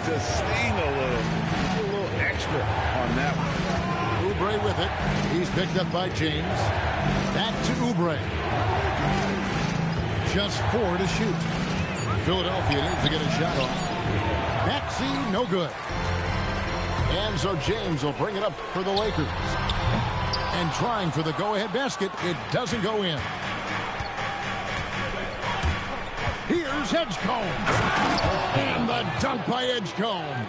to sting a little extra on that one. Oubre with it. He's picked up by James. Back to Oubre. Just 4 to shoot. Philadelphia needs to get a shot off. Maxey, no good. And so James will bring it up for the Lakers. And trying for the go-ahead basket. It doesn't go in. Here's Edgecombe. And the dunk by Edgecombe.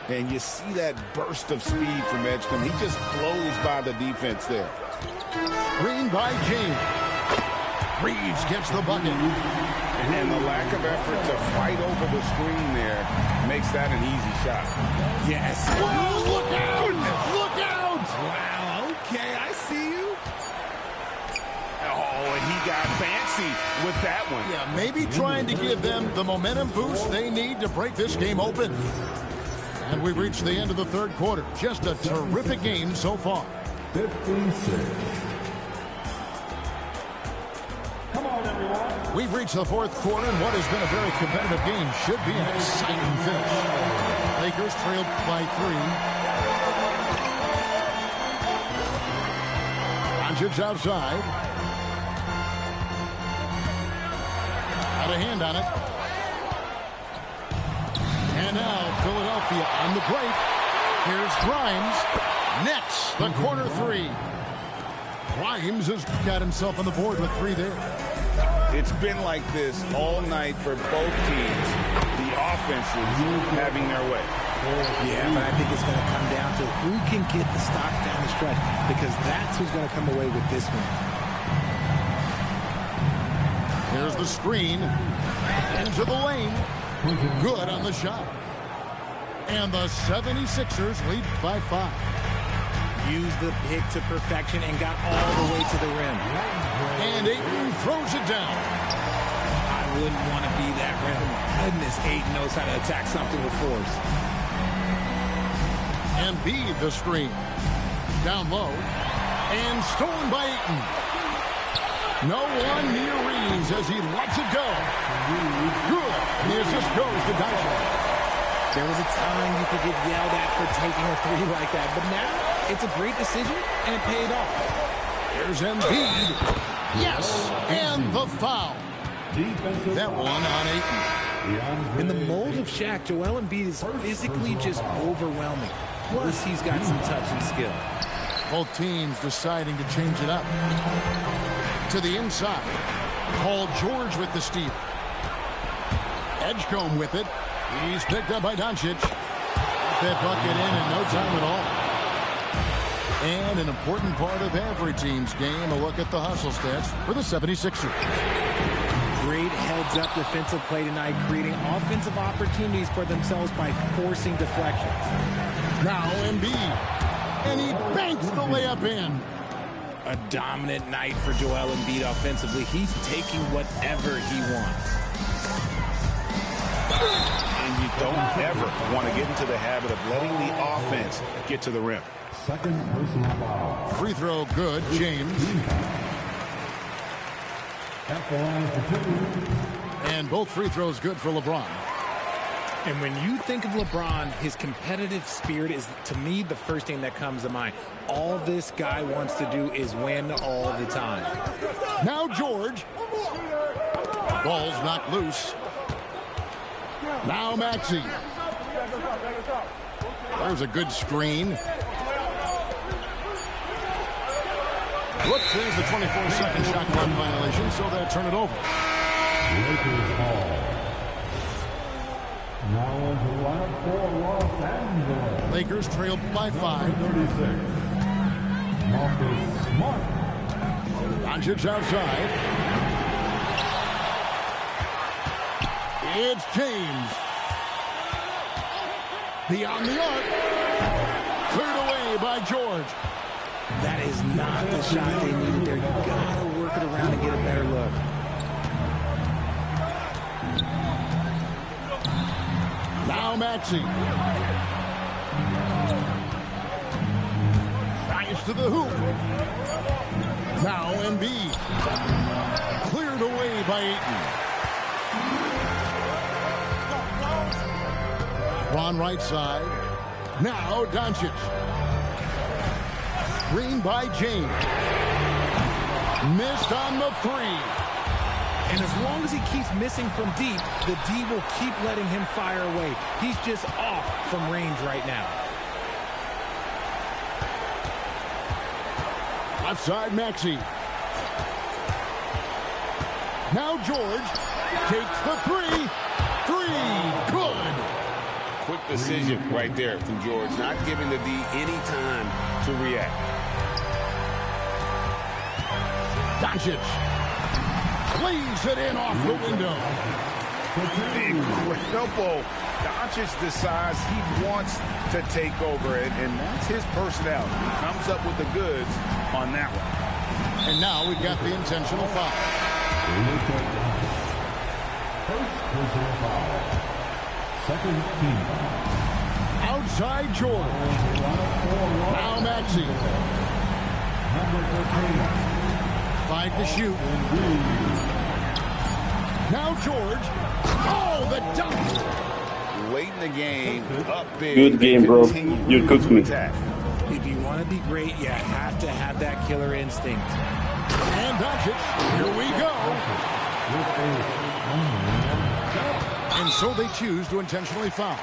And you see that burst of speed from Edgecombe. He just blows by the defense there. Screen by James. Reeves gets the bucket. And the lack of effort to fight over the screen there makes that an easy shot. Yes. Whoa, look out! Look out! Wow, okay, I see you. Oh, and he got fancy with that one. Yeah, maybe trying to give them the momentum boost they need to break this game open. And we've reached the end of the third quarter. Just a terrific game so far. 15-6. Come on, everyone. We've reached the fourth quarter, and what has been a very competitive game should be an exciting finish. Lakers trailed by 3. Doncic outside. Got a hand on it. And now Philadelphia on the break. Here's Grimes. Nets the corner 3. Grimes has got himself on the board with 3 there. It's been like this all night for both teams. The offenses having their way. Yeah, but I think it's going to come down to who can get the stops down the stretch, because that's who's going to come away with this one. Here's the screen. Into the lane. Good on the shot. And the 76ers lead by 5. Used the pick to perfection and got all the way to the rim. And Ayton throws it down. I wouldn't want to be that rim. Goodness, Ayton knows how to attack something with force. Embiid the screen. Down low. And stolen by Ayton. No one near Reeves as he lets it go. Good. And the assist goes to Doncic. There was a time you could get yelled at for taking a 3 like that, but now it's a great decision, and it paid off. Here's Embiid. Yes, and the foul. That one on Ayton. In the mold of Shaq, Joel Embiid is physically just overwhelming. Plus, he's got some touch and skill. Both teams deciding to change it up. To the inside. Paul George with the steal. Edgecombe with it. He's picked up by Doncic. That bucket in no time at all. And an important part of every team's game, a look at the hustle stats for the 76ers. Great heads-up defensive play tonight, creating offensive opportunities for themselves by forcing deflections. Now Embiid. And he banks the layup in. A dominant night for Joel Embiid offensively. He's taking whatever he wants. And you don't ever want to get into the habit of letting the offense get to the rim. Second personal foul. Free throw good, James. At the line for 2. And both free throws good for LeBron. And when you think of LeBron, his competitive spirit is, to me, the first thing that comes to mind. All this guy wants to do is win all the time. Now George. Ball's knocked loose. Now Maxey. There's a good screen. Whoops, there's the 24-second shot clock violation, so they'll turn it over. Lakers ball. Now on the line for Los Angeles. Lakers trailed by 5. 36. Marcus Smart. Doncic outside. It's James. Beyond the arc. Cleared away by George. That is not the shot they needed there. You gotta work it around and get a better look. Now Maxey. Nice to the hoop. Now Embiid. Cleared away by Ayton. LeBron right side. Now Doncic. Screen by James. Missed on the three. And as long as he keeps missing from deep, the D will keep letting him fire away. He's just off from range right now. Left side, Maxey. Now George takes the three. Good. Quick decision right there from George, not giving the D any time to react. Doncic cleans it in off the window. Incredible. Doncic decides he wants to take over it, and that's his personality. He comes up with the goods on that one. And now we've got the intentional foul. First personal foul. Second team foul. Outside George. Now Maxey. Number 13. 5 to shoot. Now George. Oh, the dunk. Late in the game, up big. Good game, bro. You cooked me. If you want to be great, you have to have that killer instinct. And Doncic. Here we go. And so they choose to intentionally foul.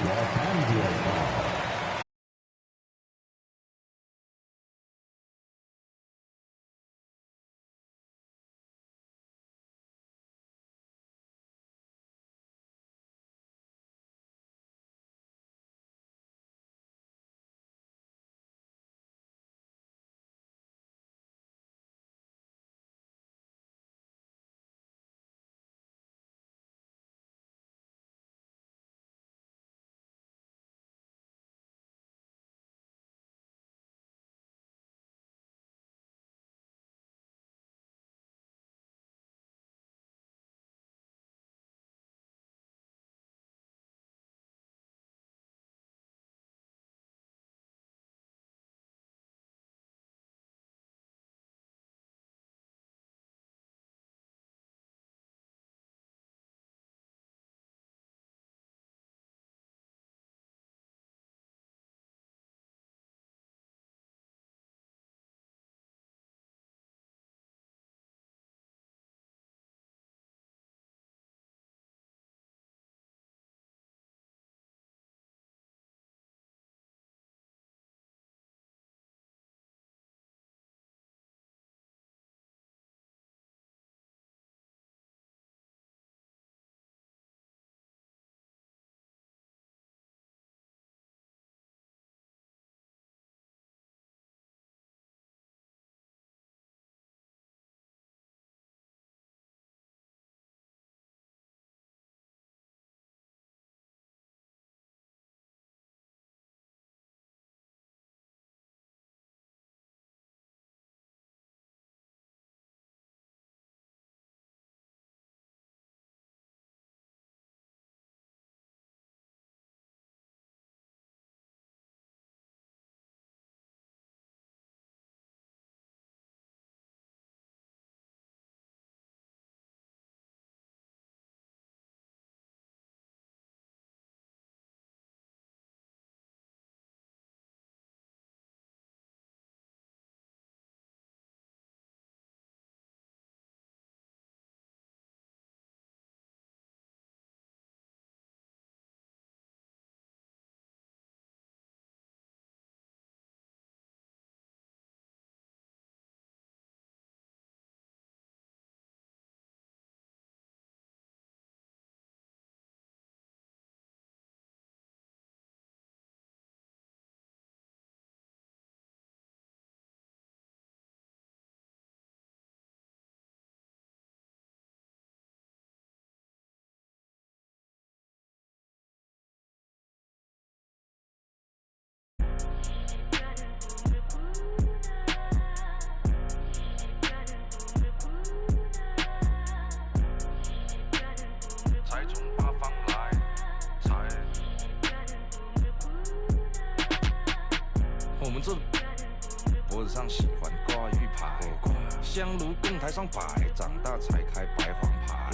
香炉供台上摆，长大才开白黄牌。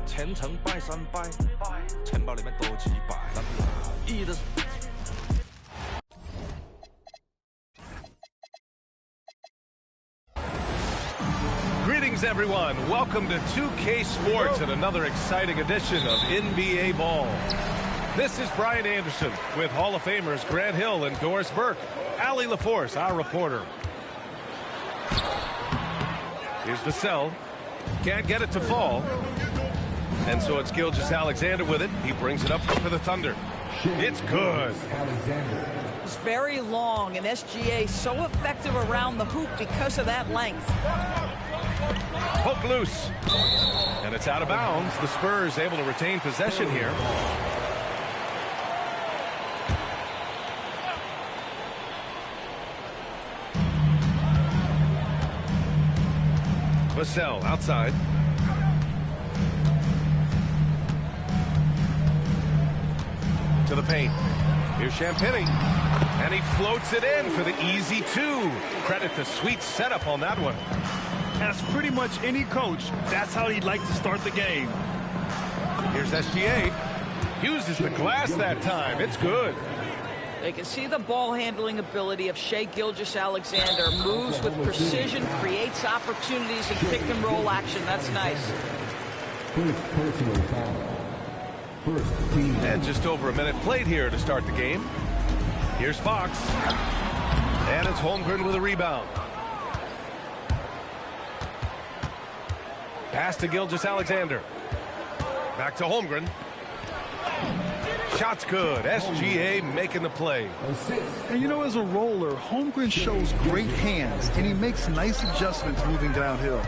虔诚拜三拜，钱包里面多几百，意义的。Greetings, everyone. Welcome to 2K Sports and another exciting edition of NBA Ball. This is Brian Anderson with Hall of Famers Grant Hill and Doris Burke. Allie LaForce, our reporter. Here's Vassell. Can't get it to fall. And so it's Gilgeous-Alexander with it. He brings it up for the Thunder. It's good. It's very long, and SGA so effective around the hoop because of that length. Hook loose. And it's out of bounds. The Spurs able to retain possession here. Vassell outside. To the paint. Here's Champagnie. And he floats it in for the easy two. Credit the sweet setup on that one. As pretty much any coach, that's how he'd like to start the game. Here's SGA. Uses the glass that time. It's good. They can see the ball handling ability of Shai Gilgeous-Alexander. Moves with precision, creates opportunities in pick and roll action. That's nice. First personal foul. First team. And just over a minute played here to start the game. Here's Fox. And it's Holmgren with a rebound. Pass to Gilgeous-Alexander. Back to Holmgren. Shot's good. SGA making the play. And you know, as a roller, Holmgren shows great hands, and he makes nice adjustments moving downhill.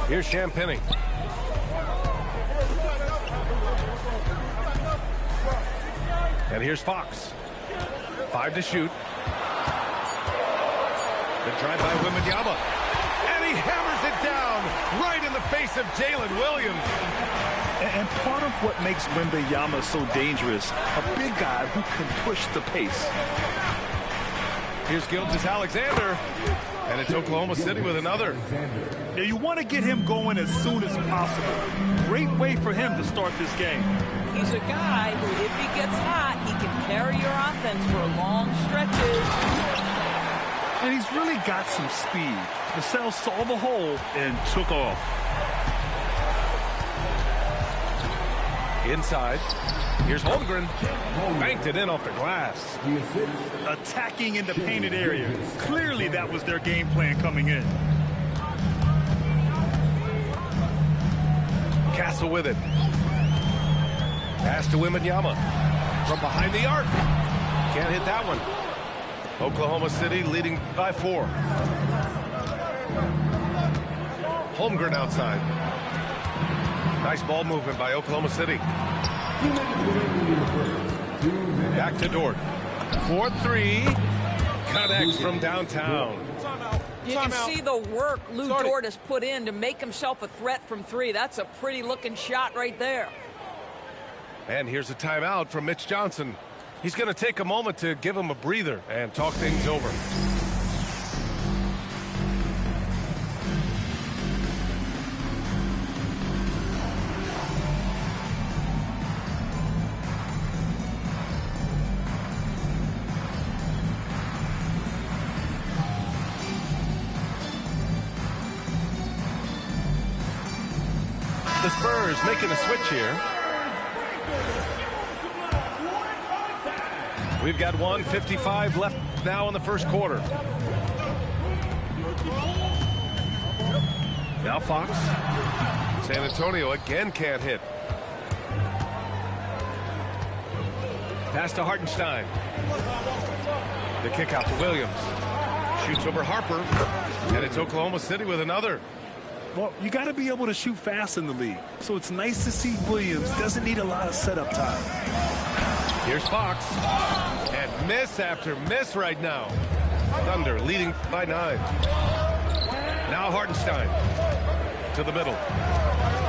Here's Champagnie. And here's Fox. 5 to shoot. The drive by Wembanyama. And he hammers it down right in the face of Jalen Williams. And part of what makes Wembanyama so dangerous, a big guy who can push the pace. Here's Gilgeous-Alexander. And it's Oklahoma City with another. Yeah, you want to get him going as soon as possible. Great way for him to start this game. He's a guy who, if he gets hot, he can carry your offense for long stretches. And he's really got some speed. Vassell saw the hole and took off. Inside. Here's Holmgren. Banked it in off the glass. Attacking in the painted area. Clearly that was their game plan coming in. Castle with it. Pass to Wembanyama. From behind the arc. Can't hit that one. Oklahoma City leading by 4. Holmgren outside. Nice ball movement by Oklahoma City. Back to Dort. 4-3. Connects from downtown. You can see the work Lou Dort has put in to make himself a threat from 3. That's a pretty looking shot right there. And here's a timeout from Mitch Johnson. He's going to take a moment to give him a breather and talk things over. The Spurs making a switch here. We've got 1:55 left now in the first quarter. Now Fox. San Antonio again can't hit. Pass to Hartenstein. The kick out to Williams. Shoots over Harper. And it's Oklahoma City with another. Well, you got to be able to shoot fast in the league. So it's nice to see Williams doesn't need a lot of setup time. Here's Fox. And miss after miss right now. Thunder leading by 9. Now Hartenstein to the middle.